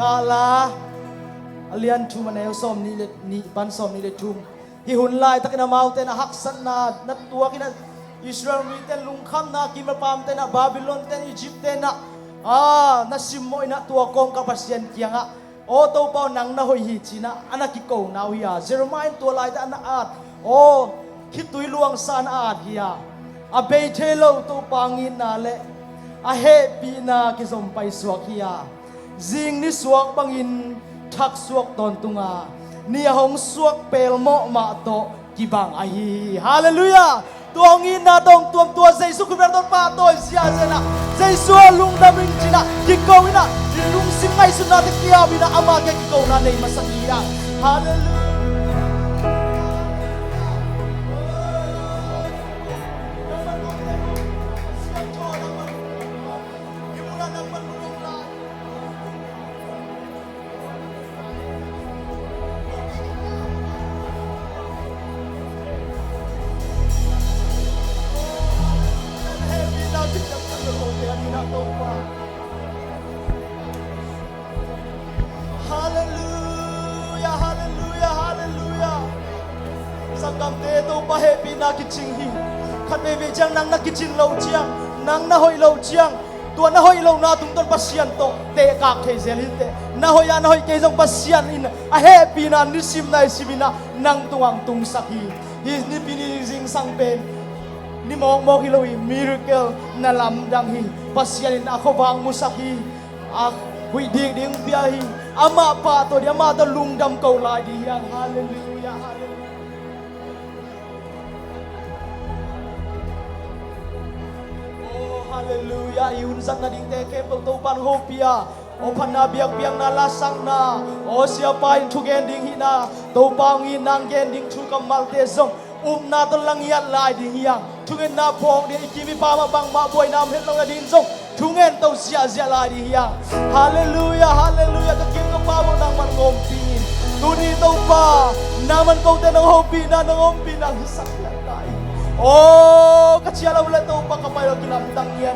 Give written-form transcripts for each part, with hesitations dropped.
kala alian tu maneo som ni le ni ban som ni le tum hi hun lai takina mountain a haksan na tua kina Israel mi ten lungkham na kimapam ten na Babylon ten Egypt ten na na simoy na tua kong kapasyan kianga o to pao nang na hoih hi china anakiko na hiya Jeremiah tua lai ta na at o khitui luang san at hiya a beithelo to pangin na le a happy na kisom pai suak hiya jing ni suak bangin thak suak ton tunga ni hong suak pel mo ma to kibang ai hallelujah tuang in na dong tuam tua Jesus Christ ton pa to sia sena Jesus lung da min china kiko ina lung sim ngai su na te kia bina ama ke kiko na nei masakia hallelujah. Hallelujah, hallelujah, hallelujah. Sakam te to pa happy na kiching hi. Khat be chang nang na kichin lo chiang, nang na hoi lo chiang. Tua na hoi lo na tung ton pasian to te ka khe zelin te. Na hoi ya na hoi ke jong pasian in a happy na nisim na simina nang tuang tung sakhi. Hi ni pini jing sang pen. Ni mo mo hiloi miracle na lam dang hi. Pasian in ako bang musaki. Hui ding ding pia hi ama pa to dia ma to lung dam ko lai di yang hallelujah hallelujah. Oh hallelujah yun san na ding te kem to pan ho pia o pan na biak biang na lasang na o sia pa in thu gen ding hi na to pa ngi nang gen ding thu kamal te zong na to lang yat lai ding yang thu gen na pong de ki mi pa ma bang ma boy nam het long na din zong Tungen tau sia lai di hiang. Hallelujah, hallelujah. Kakim ka pa mo nang mangompin. Tuni tau pa. Naman kau te nang hopi na nang ompi nang hisakyan tayo. Oh, katsiyala ulit tau pa kapayo kinamtang yan.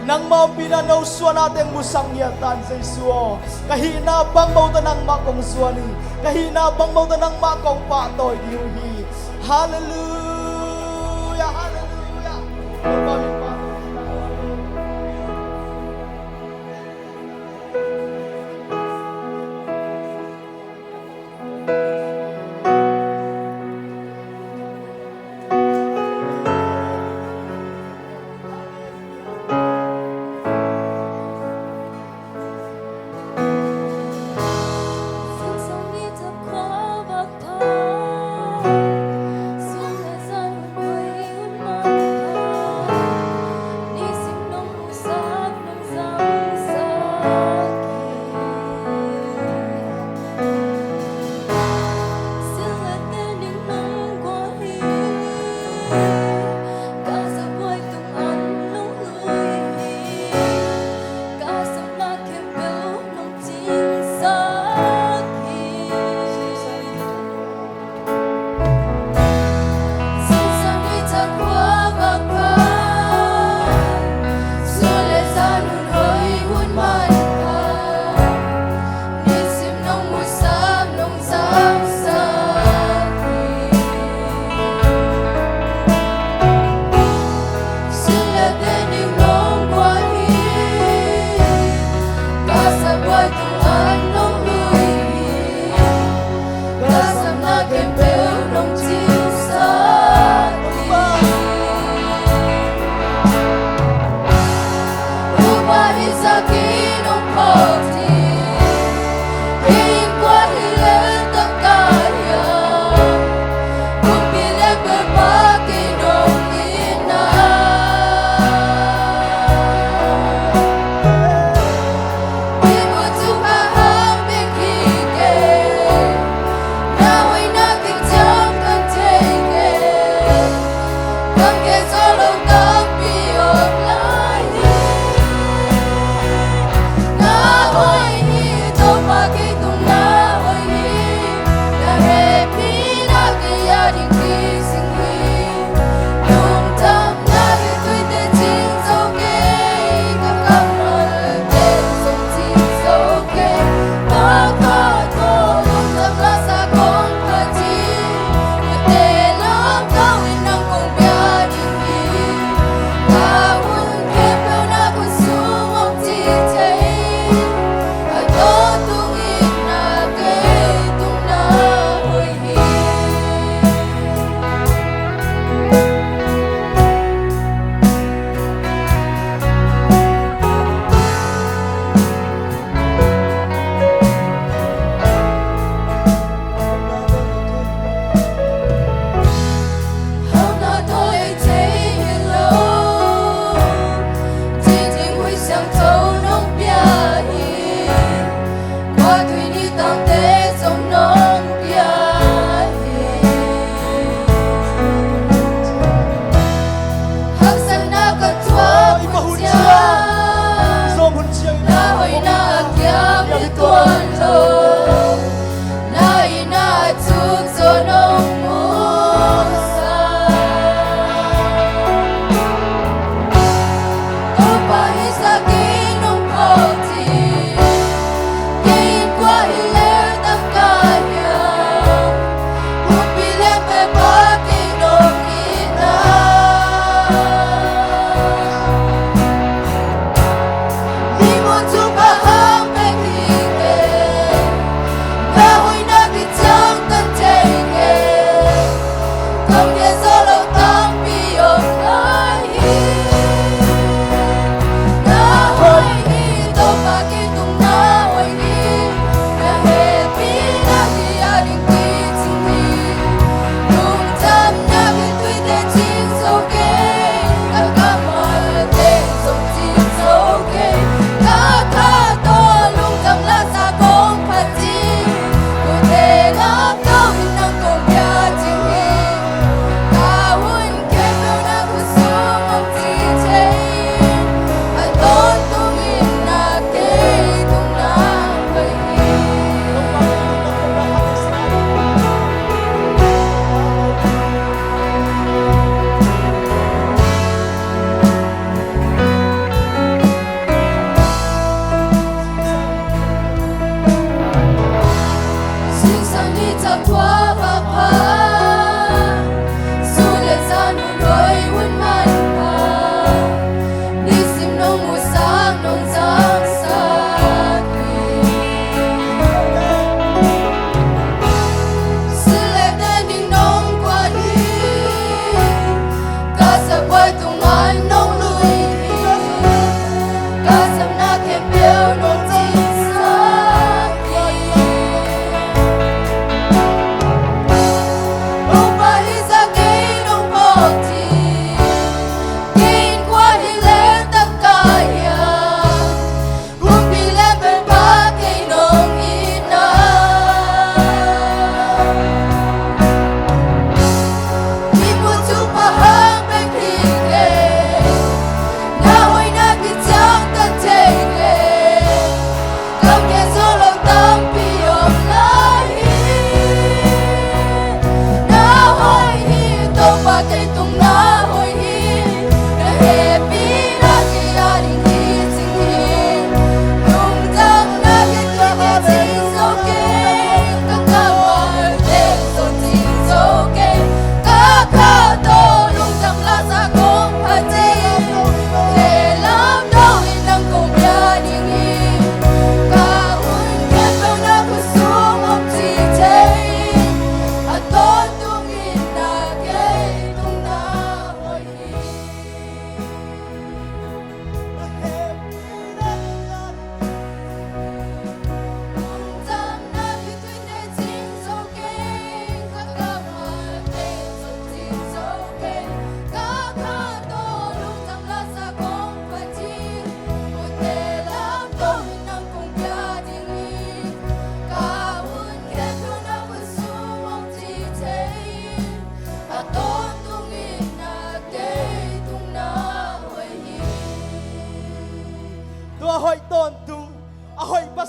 Nang maompi na nauswa natin musang yatan sa isuo. Kahina bang mauta nang makong suwani. Kahina bang mauta nang makong patoy diuhi. Hallelujah, hallelujah. Oh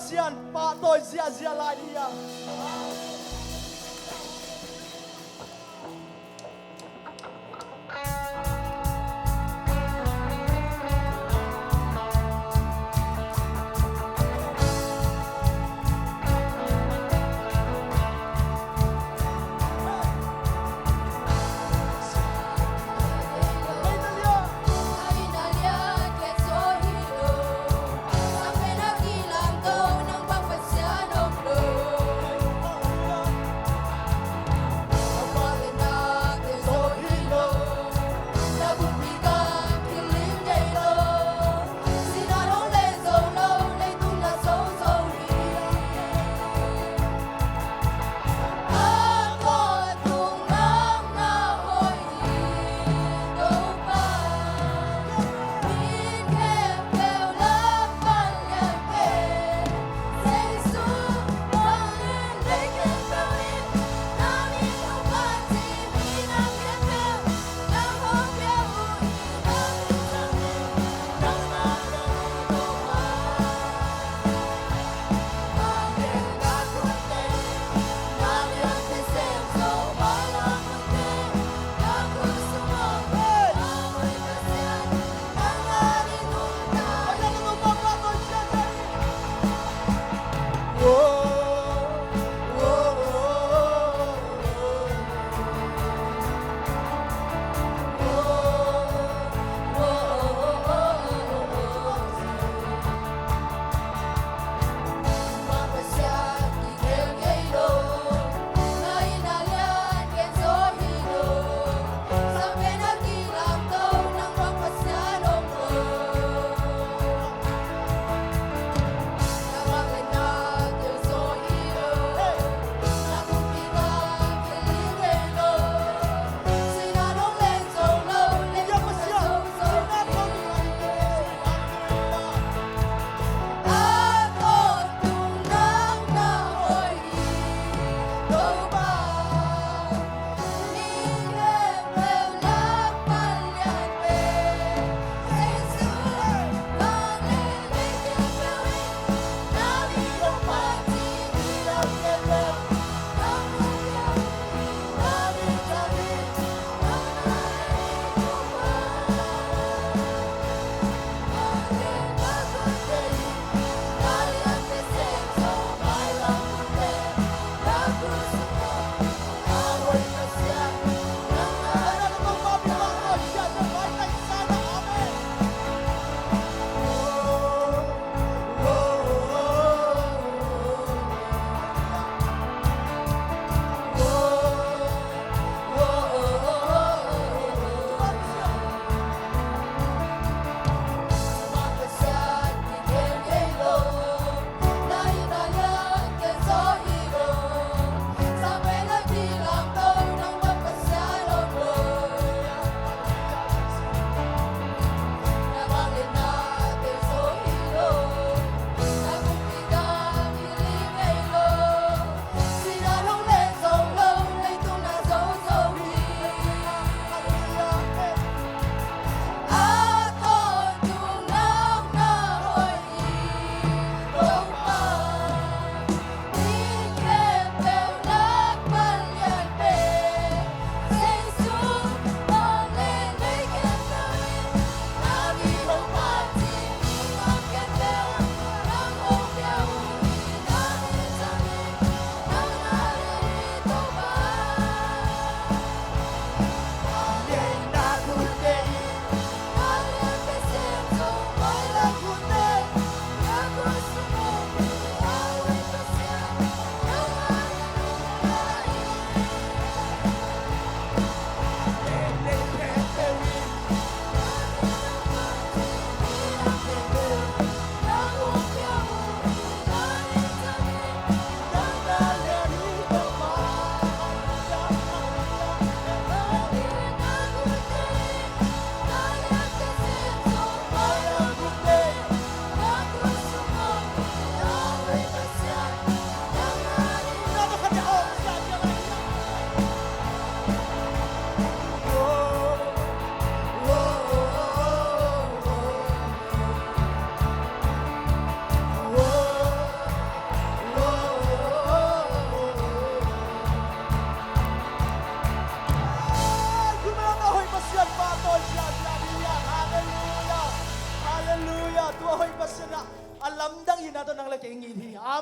Pasian pa toy zia zia lai dia.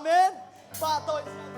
Amen. Patoy. Amen.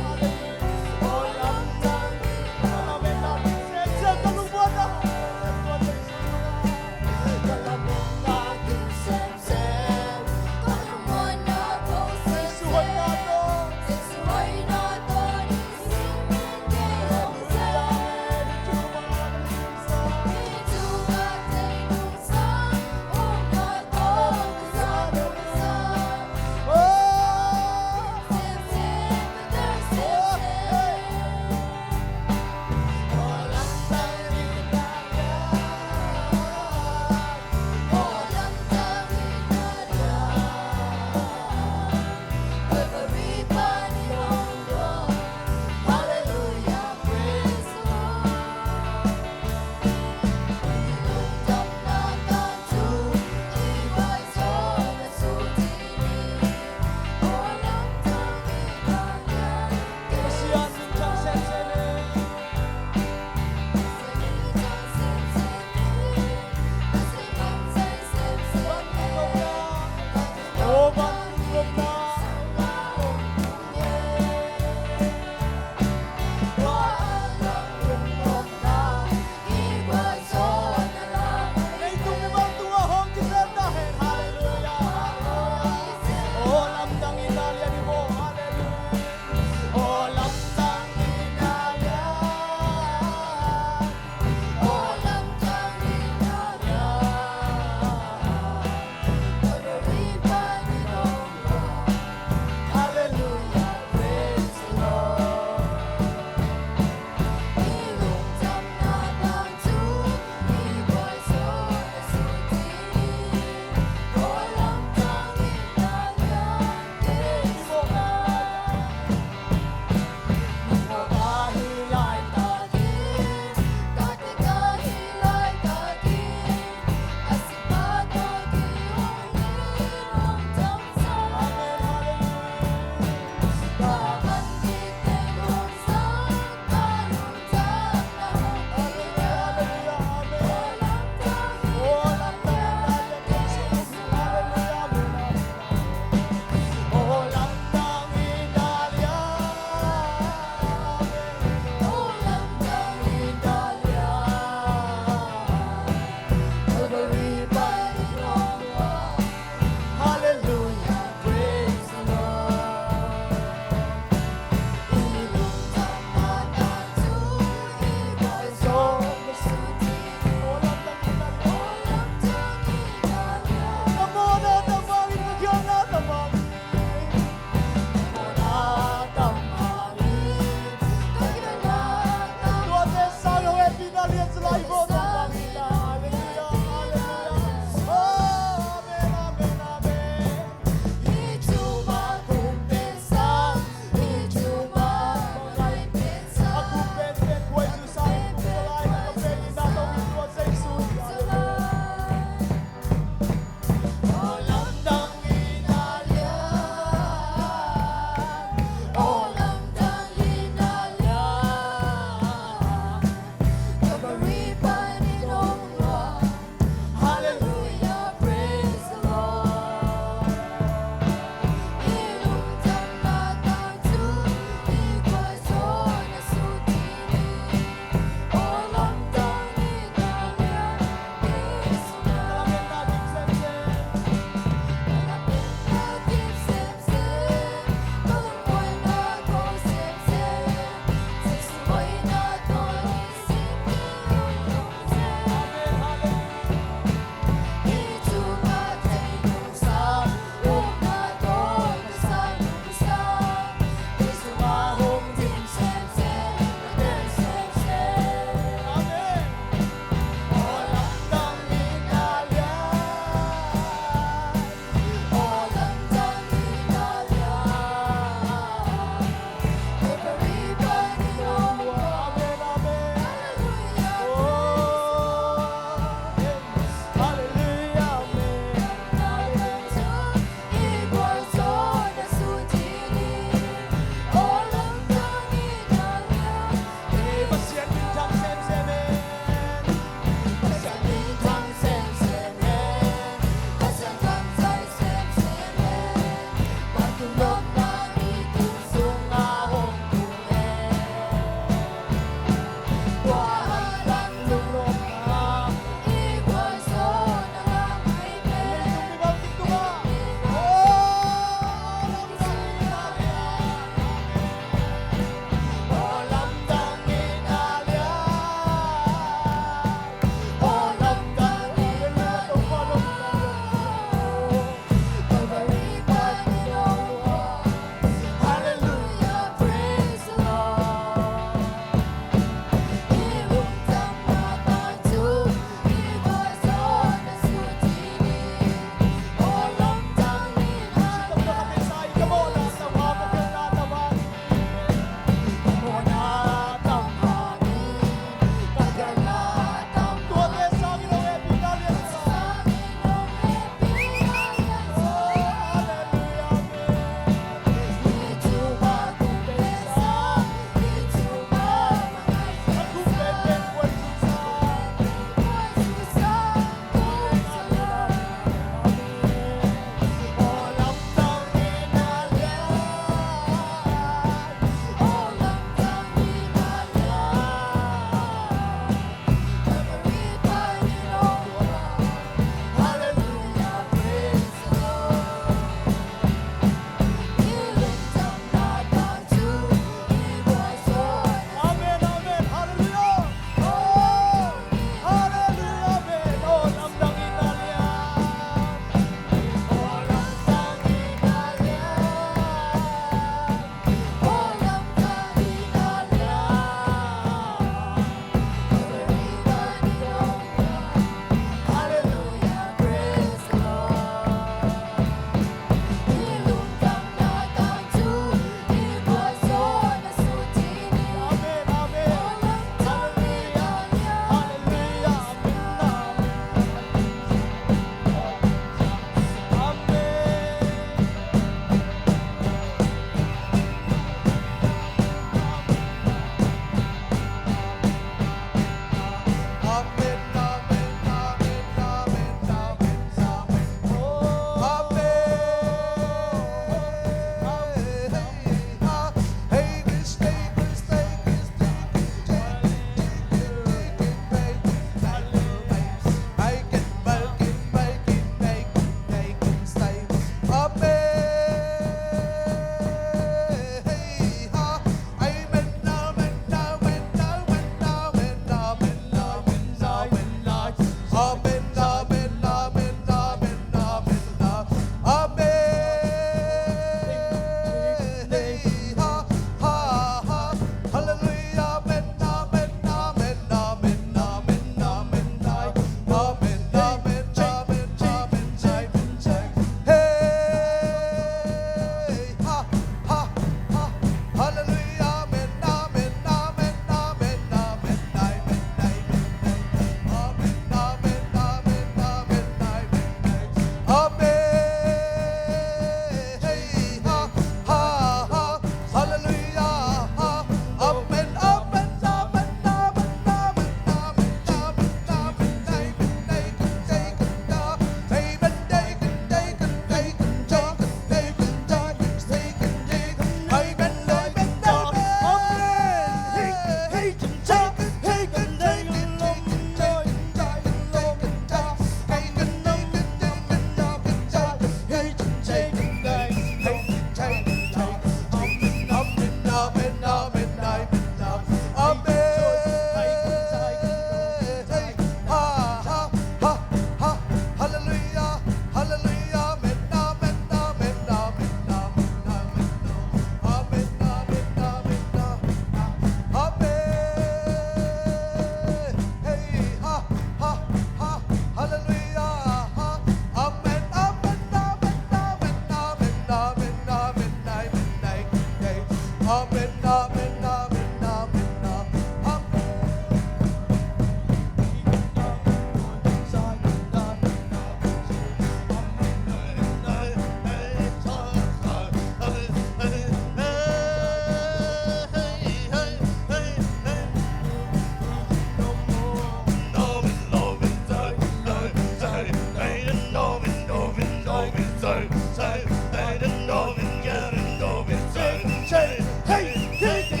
Hey,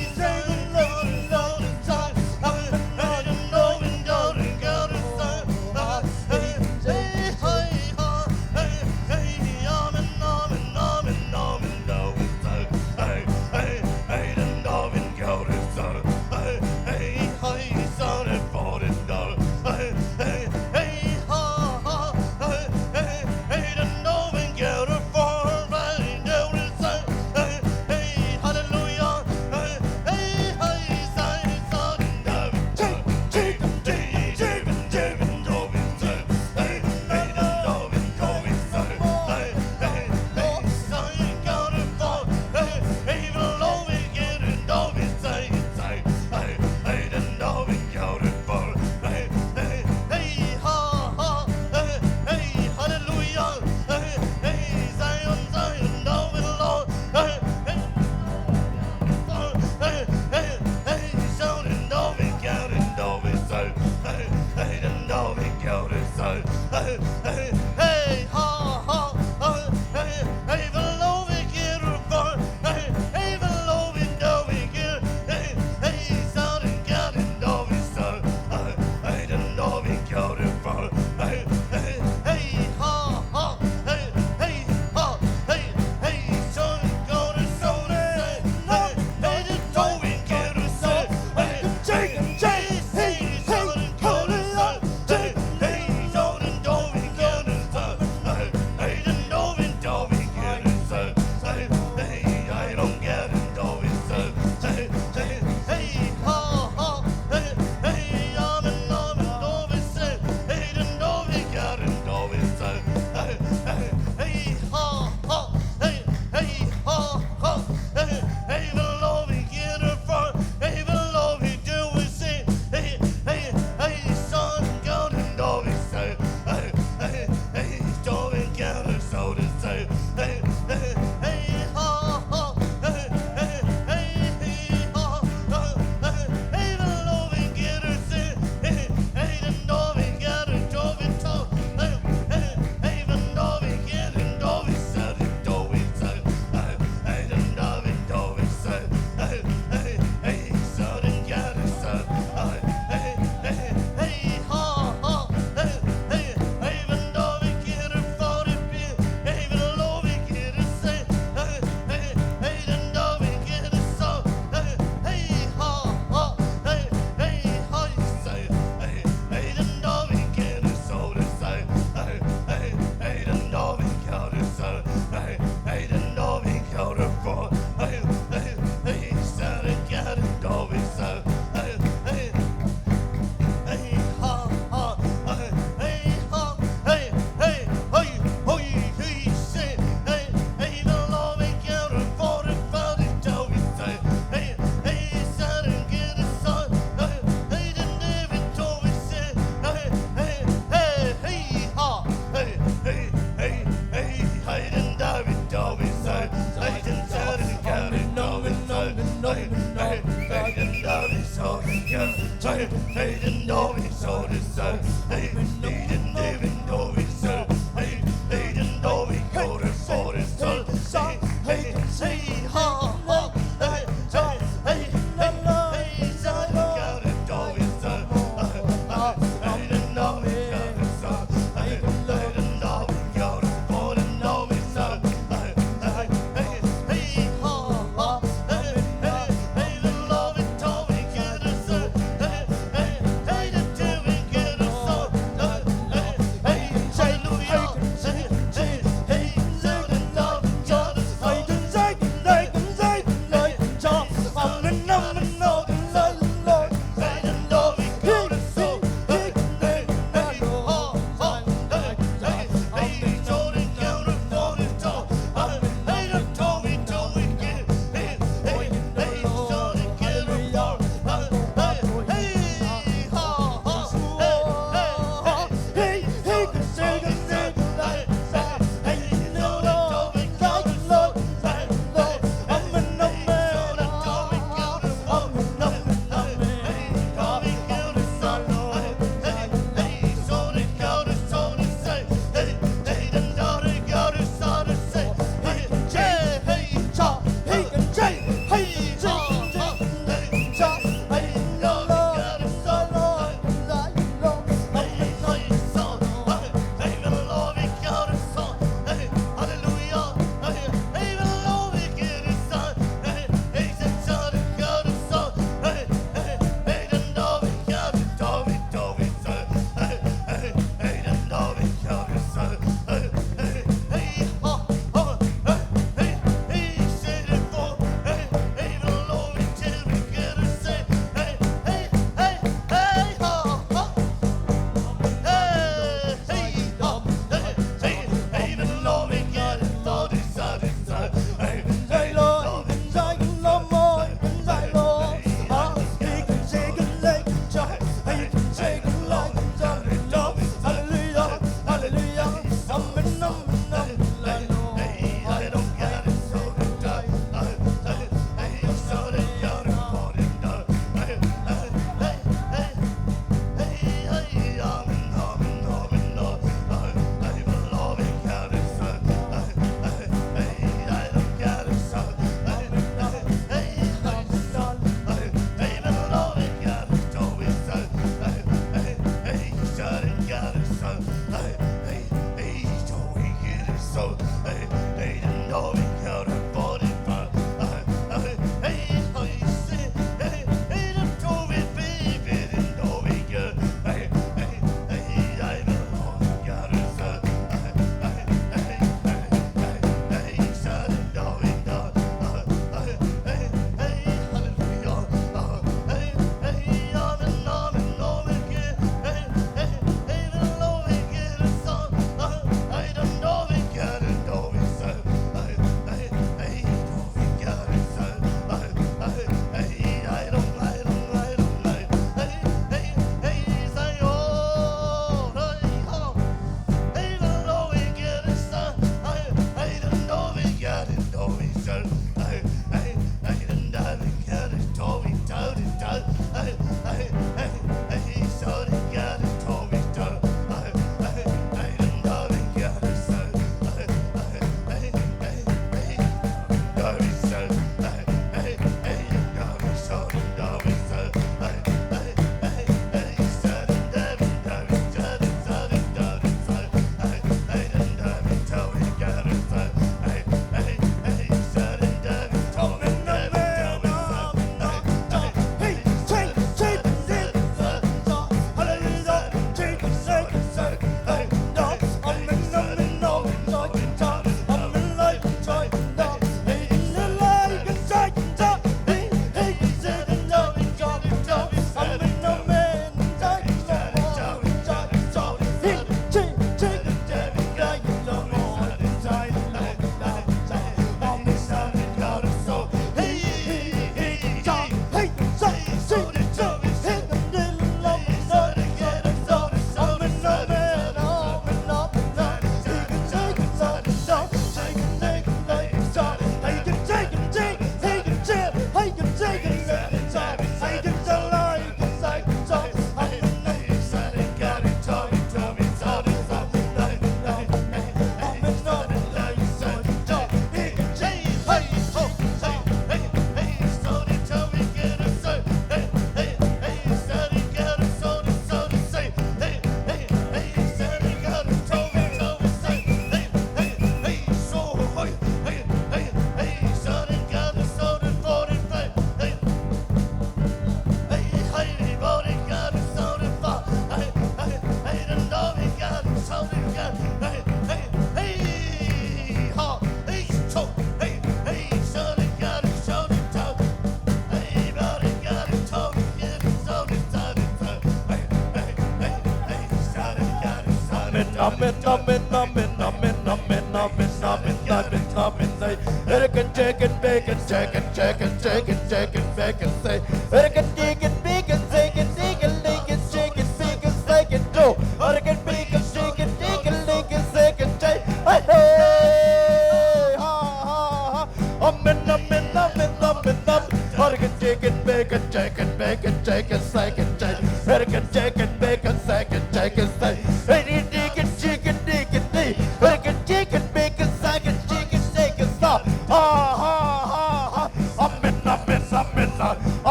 Hey,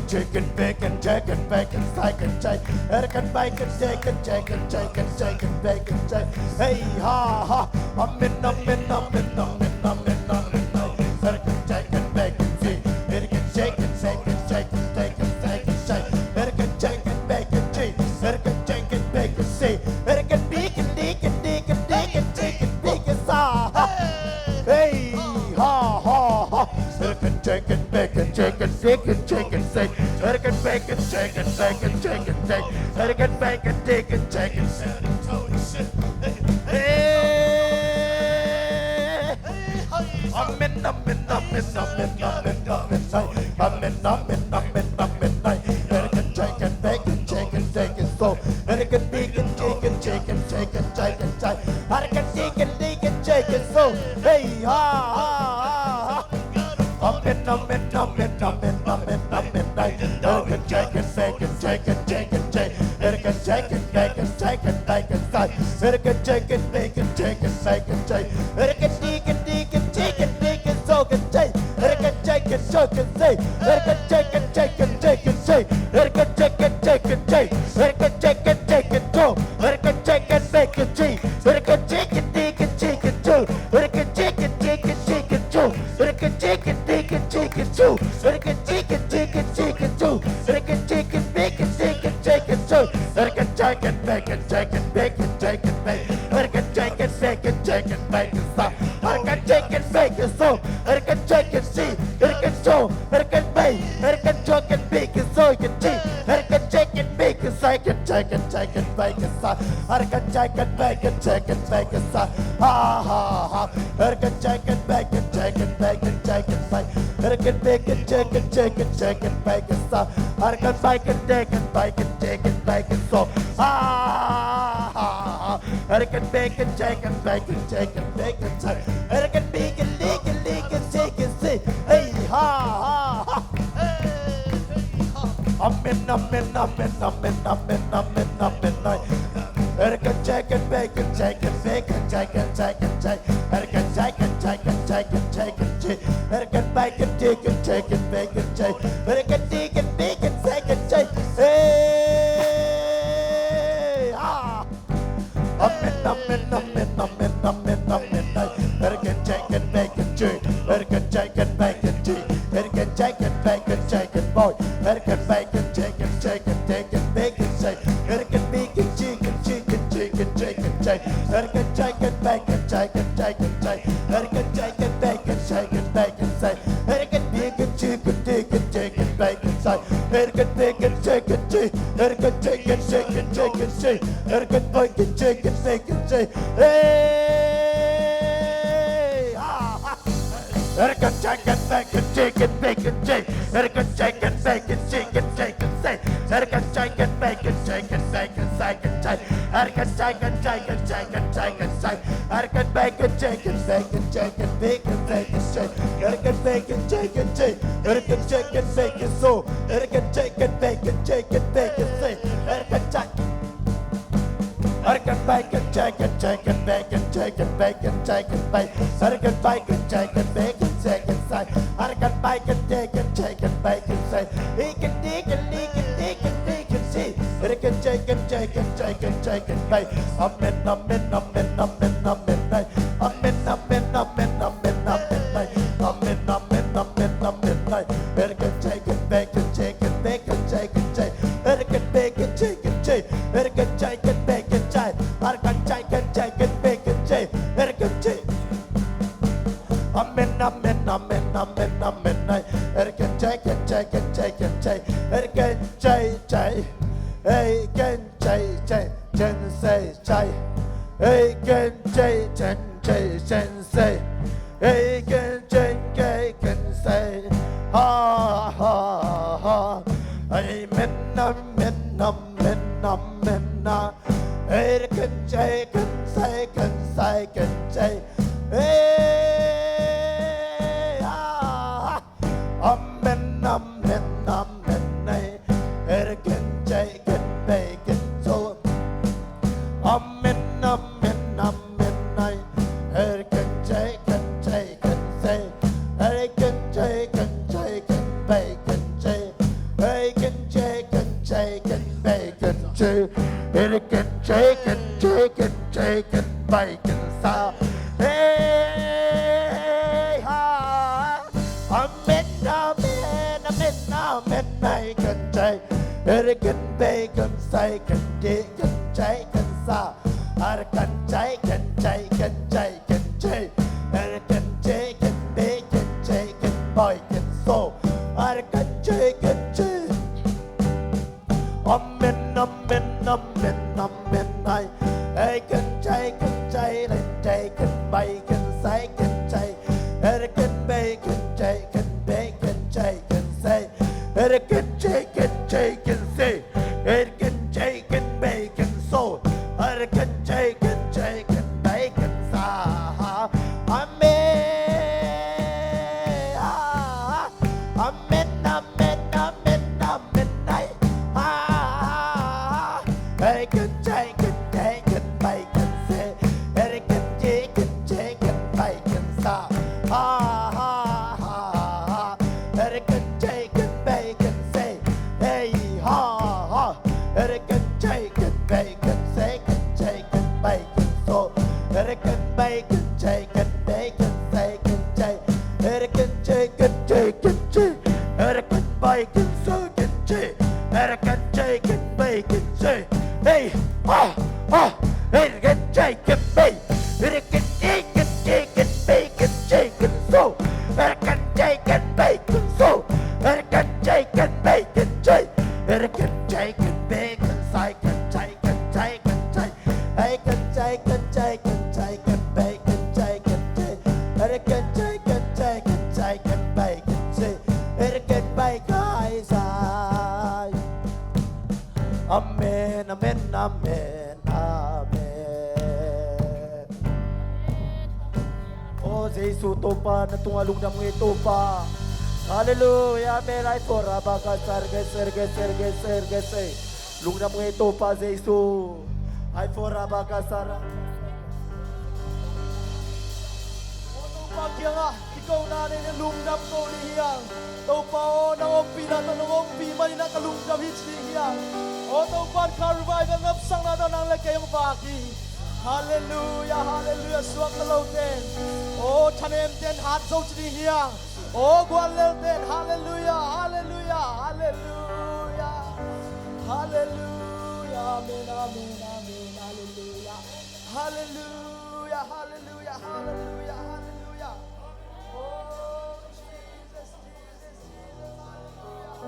Chicken, bacon, chicken, bacon, second check. Erkin bacon, chicken, chicken, chicken, chicken, bacon, check. Hey, ha, ha. I'm in. Erkin chicken, bacon, see. Erkin chicken, second, chicken, chicken, second, check. Erkin chicken, bacon, see. Erkin chicken, bacon, see. Erkin bacon, chicken, bacon, sa. Hey, ha, ha, ha. Erkin chicken, bacon, chicken, chicken, chicken, say. Erkin bacon, chicken, bacon, chicken, say. Erkin bacon, chicken, chicken, hey, I'm in, Erkin chicken, bacon, chicken, chicken, so. Erkin bacon, chicken, chicken, chicken, chicken, say. Erkin chicken, chicken, so. Hey, ha, ha, ha. I'm in, Erkin chicken, bacon, chicken, chicken, chicken. Erkin chicken, bacon, chicken, bacon, say. Erkin chicken, bacon, chicken, bacon, say. Erkin chicken, chicken, so can say. Erkin chicken, so can say. Erkin chicken, chicken, say. Erkin chicken, say. Erkin chicken, so. Erkin chicken, bacon, cheese. Erkin chicken, so. Erkin chicken, so. Erkin chicken, so. Erkin chicken, so. Erkin chicken, bacon, chicken, so. Erkin chicken, bacon, bacon, bacon. Erkin chicken, bacon, bacon, so. Erkin chicken, bacon, so. Erkin chicken, see. Erkin so. Erkin bacon, Erkin chicken, bacon, so. Erkin cheese. Erkin chicken, bacon, chicken, bacon, so. Erkin chicken, bacon, so. Ha, ha, ha. Erkin chicken, bacon, bacon, bacon. Erkin bacon, chicken, bacon, so. Erkin bacon, bacon, so. Ha, ha, ha. Erkin bacon, bacon, bacon, so. Erkin bacon, chicken, see. Hey, ha, ha, ha. I'm in. Erkin chicken, bacon, bacon, chicken. Erkin chicken, chicken. Erkin bacon, chicken, bacon, chicken. Erkin chicken, bacon, second, chicken. Hey, ah. I'm in. Erkin chicken, bacon, chicken. Erkin chicken, bacon, chicken. Erkin chicken, bacon, chicken, boy. Erkin bacon, chicken, bacon, chicken. Erkin bacon, chicken, chicken, chicken. Erkin chicken, bacon, chicken. Erkin chicken, bacon, bacon, say. Erkin bacon, chicken, bacon, say. Erkin bacon, chicken, Erkin chicken, say. Erkin bacon, chicken, bacon, say. Hey, ah, ah. Erkin chicken, bacon, bacon, say. Erkin chicken, bacon, say. Erkin chicken, bacon, bacon, second, say. Erkin chicken, say. Erkin bacon, bacon, bacon, say. Erkin bacon, chicken, Erkin chicken, bacon, so. Erkin chicken, bacon, say. Erkin chicken. Erkin bacon, bacon, bacon, Erkin bacon, bacon, bacon, second side. Erkin bacon, bacon, say. Erkin see. Erkin chicken, bacon. I'm in. Erkin chicken, bacon, bacon, Erkin bacon, chicken, Erkin chicken, bacon, Erkin chicken, bacon, Erkin chicken. I'm in. Erkin chicken, Erkin chay. Hey, can chay, say chay. Hey, can chay, say. Hey, can say. Ha, ha, ha. Hey, minna. Hey, can say. Hey, ah. Amen. Erkin chicken, bacon, so. Amen. Erkin chicken, say. Erkin chicken, bacon, say. Erkin chicken, men nay cần chạy cần bay cần say cần đi cần chạy cần xa cần chạy cần chạy cần chạy cần chạy cần chạy cần bay cần chạy cần bay cần so cần chạy cần chạy amen amen amen amen nay cần chạy lên chạy cần bay cần say cần chạy cần bay cần chạy cần bay cần chạy cần say cần chạy cần chạy cần say cần chạy cần bay cần so cần chạy cần bay cần sa amen amen amen amen amen nay cần chạy cần bay cần say cần chạy cần bay cần sa cần chạy cần bay cần say hey ha cần chạy cần bay cần say cần chạy cần bay cần so cần bay cần chạy cần bay cần say cần chạy cần chạy cần bay cần so cần chạy cần bay cần say hey cần chạy cần bay cần chạy cần bay cần chạy cần so cần chạy cần bay cần so cần chạy cần bay cần chạy cần chạy cần bay cần say cần chạy cần chạy cần chạy hey cần chạy cần chạy cần chạy cần bay cần chạy cần chạy cần chạy cần chạy cần chạy cần bay cần chạy cần bay cái sai amen amen amen amen oh Jesu Topa na tungalong na mga Topa hallelujah amen ay pora baka serge lung na mga Topa Jesu ay pora baka sara Pagya nga, ikaw na rin ang lungdam ko ni Hiyang. Topa o, nangompi na ito, nangompi man na kalungdam hits ni Hiyang. O, Topa, Kalvari, ang napsang na ito ng lagay ang baki. Hallelujah, hallelujah, suwak na lautin. O, tanem din, hatsaw ni Hiyang. O, guwalel din, hallelujah, hallelujah, hallelujah. Hallelujah, amen, amen, amen, hallelujah. Hallelujah, hallelujah, hallelujah, hallelujah. Oh, Jesus, Jesus, Jesus, hallelujah.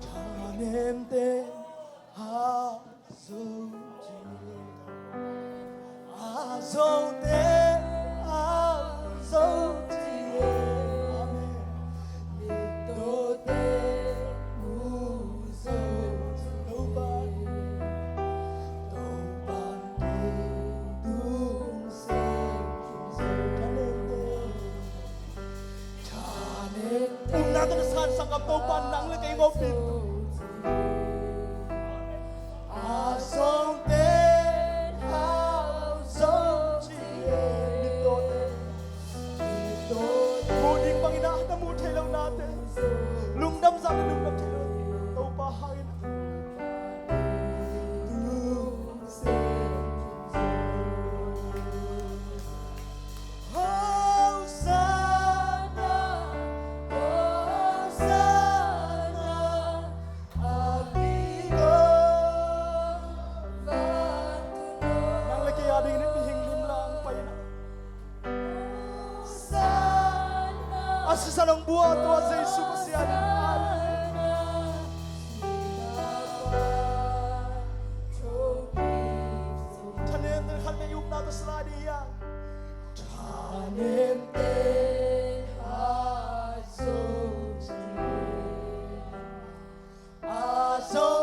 Tanem din, hazong din, amen. Ito din, nato na sa kaptopan ng lagay mo pin. Asong ten, asong chien. Nito ten. Muling Panginoon na mutay lang natin. Lungdam sa amin, lungdam sa amin. Topa hangin. Sa ng buwan to sa Yesu Pasian. Tanem din hal mayum nato sa radiya. Tanem din Hosanna,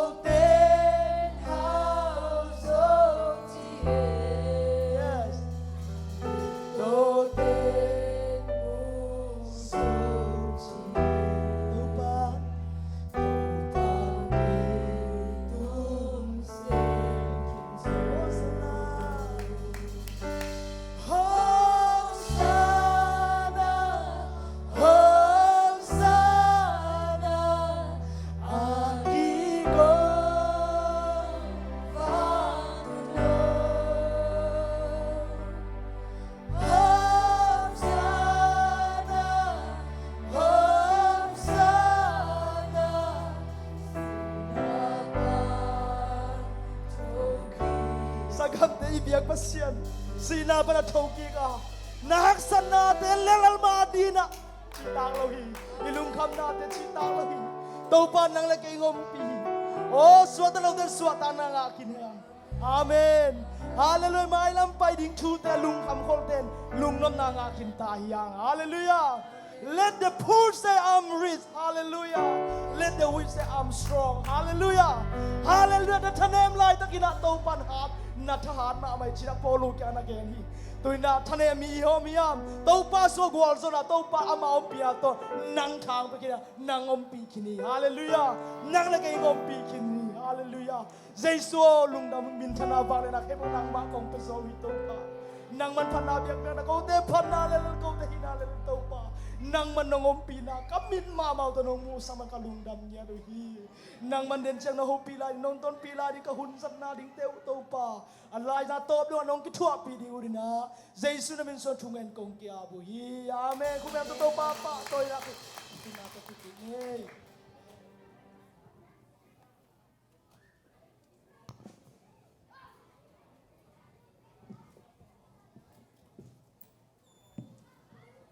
Pasian sina pada thoki ka nak sana te lelal madina citang lohi ilung kham na te citang lohi Topa nang lagi ngompi oh suatu lo dan suatu nang akin Amen Hallelujah mai lampai ding thu te lung kham khol ten lung nom nang akin tahyang Hallelujah Let the poor say I'm rich. Hallelujah. Let the weak say I'm strong. Hallelujah. Hallelujah. The tanem lai takina Topan hat na tahan ma mai chira polu kya na gen hi. Tuina tanem mi ho miam. Topa so gwal so na Topa ama ompia to nang thang pa kina nang ompi kini. Hallelujah. Nang la kay ompi kini. Hallelujah. Jesu lung dam min thana ba le na kebo nang ma kong to Zomi Topa. Nang man phana biak na ko te phana le ko te hina le Topa. Nang man nongompi na kamin mamaw to nong musa man kalungdam niya do hi nang man den siyang nahupi la nong ton pila di kahunsat na ding teu Topa alai na top do nong kitwa pi di urina Jesu na min so thungen kong kia bu hi amen ku men to Topa pa toy na ku na ka ti